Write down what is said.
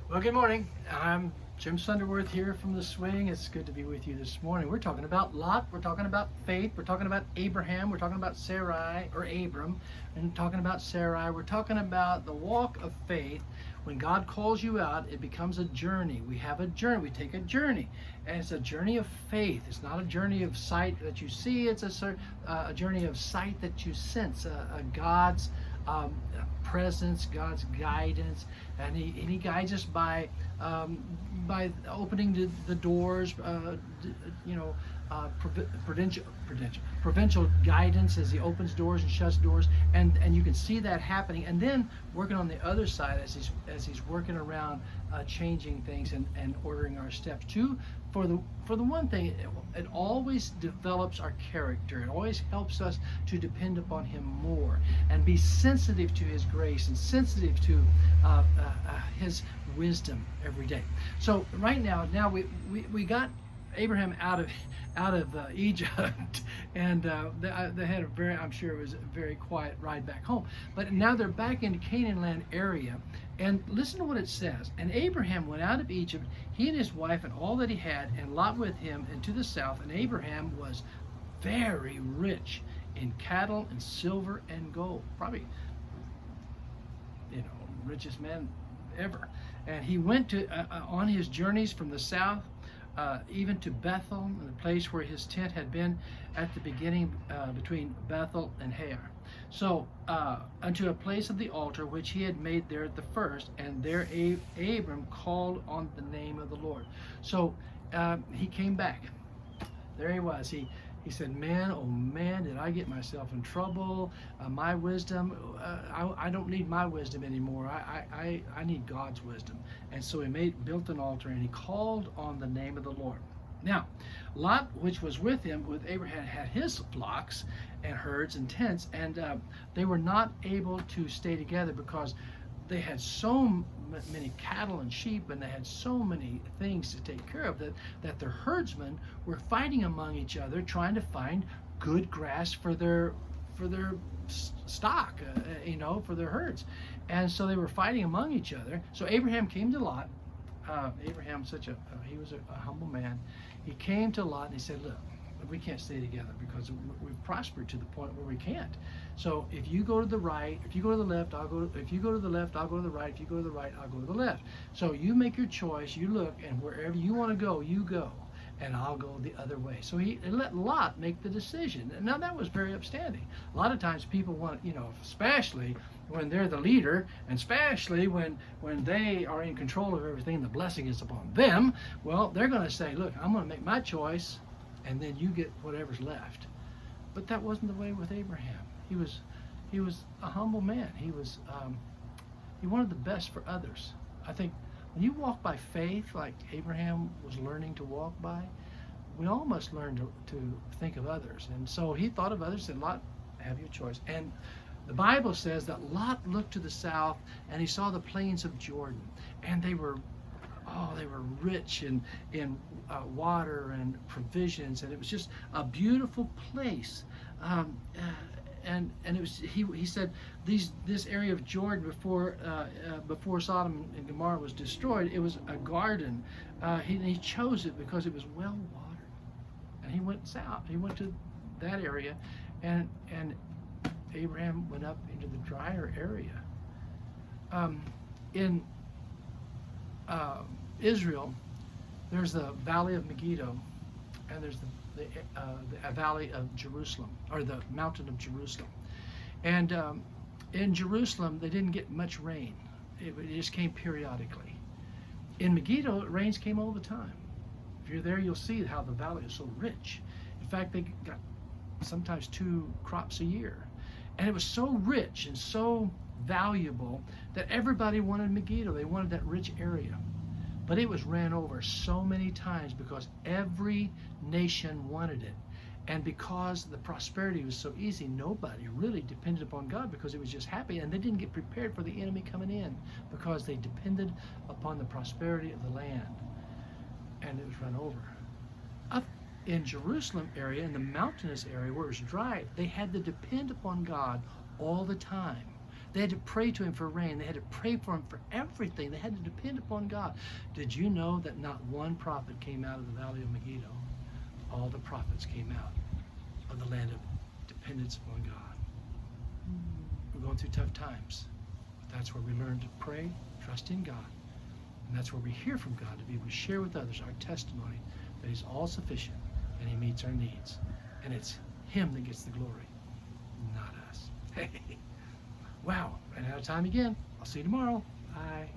Well, good morning. I'm Jim Sunderwirth here from the Swing. It's good to be with you this morning. We're talking about Lot. We're talking about faith. We're talking about Abraham. We're talking about Sarai or Abram. And talking about Sarai. We're talking about the walk of faith. When God calls you out, it becomes a journey. We have a journey. We take a journey, and it's a journey of faith. It's not a journey of sight that you see. It's a journey of sight that you sense. God's presence, God's guidance, and He guides us by opening the doors, provincial guidance as He opens doors and shuts doors, and you can see that happening, and then working on the other side as He's working around changing things and ordering our steps too. For the one thing, it always develops our character. It always helps us to depend upon Him more and be sensitive to His grace and sensitive to His wisdom every day. So right now we got Abraham out of Egypt, and they had a very, I'm sure it was a very quiet ride back home. But now they're back in the Canaan land area, and listen to what it says. And Abraham went out of Egypt, he and his wife and all that he had, and Lot with him, and to the south. And Abraham was very rich in cattle and silver and gold, probably, richest man ever. And he went to on his journeys from the south, even to Bethel, the place where his tent had been at the beginning, between Bethel and Hai. So unto a place of the altar which he had made there at the first, and there Abram called on the name of the Lord. So he came back. There he was. He said, man, oh man, did I get myself in trouble? My wisdom, I don't need my wisdom anymore. I need God's wisdom. And so he built an altar, and he called on the name of the Lord. Now, Lot, which was with him, with Abraham, had his flocks and herds and tents, and they were not able to stay together because they had so many cattle and sheep, and they had so many things to take care of that their herdsmen were fighting among each other, trying to find good grass for their stock, for their herds. And so they were fighting among each other. So Abraham came to Lot. Abraham, he was a humble man. He came to Lot and he said, look, we can't stay together because we've prospered to the point where we can't. So if you go to the right, if you go to the left, I'll go. If you go to the left, I'll go to the right. If you go to the right, I'll go to the left. So you make your choice. You look, and wherever you want to go, you go, and I'll go the other way. So he let Lot make the decision. And now that was very upstanding. A lot of times people want, especially when they're the leader, and especially when they are in control of everything, the blessing is upon them. Well, they're going to say, look, I'm going to make my choice, and then you get whatever's left. But that wasn't the way with Abraham. He was a humble man. He wanted the best for others. I think when you walk by faith, like Abraham was learning to walk by, we all must learn to think of others. And so he thought of others and said, Lot, have your choice. And the Bible says that Lot looked to the south and he saw the plains of Jordan, and they were rich in water and provisions, and it was just a beautiful place. And it was, he said, this area of Jordan before Sodom and Gomorrah was destroyed, it was a garden. He chose it because it was well watered, and he went south. He went to that area, and Abraham went up into the drier area. In Israel, there's the Valley of Megiddo, and there's the Valley of Jerusalem, or the Mountain of Jerusalem. And in Jerusalem, they didn't get much rain. It just came periodically. In Megiddo, rains came all the time. If you're there, you'll see how the valley is so rich. In fact, they got sometimes 2 crops a year. And it was so rich and so valuable that everybody wanted Megiddo. They wanted that rich area. But it was ran over so many times because every nation wanted it. And because the prosperity was so easy, nobody really depended upon God because it was just happy, and they didn't get prepared for the enemy coming in because they depended upon the prosperity of the land. And it was run over. Up in Jerusalem area, in the mountainous area where it was dry, they had to depend upon God all the time. They had to pray to him for rain. They had to pray for him for everything. They had to depend upon God. Did you know that not one prophet came out of the valley of Megiddo? All the prophets came out of the land of dependence upon God. We're going through tough times. But that's where we learn to pray, trust in God. And that's where we hear from God, to be able to share with others our testimony that he's all sufficient and he meets our needs. And it's him that gets the glory, not us. Hey, wow, ran out of time again. I'll see you tomorrow. Bye.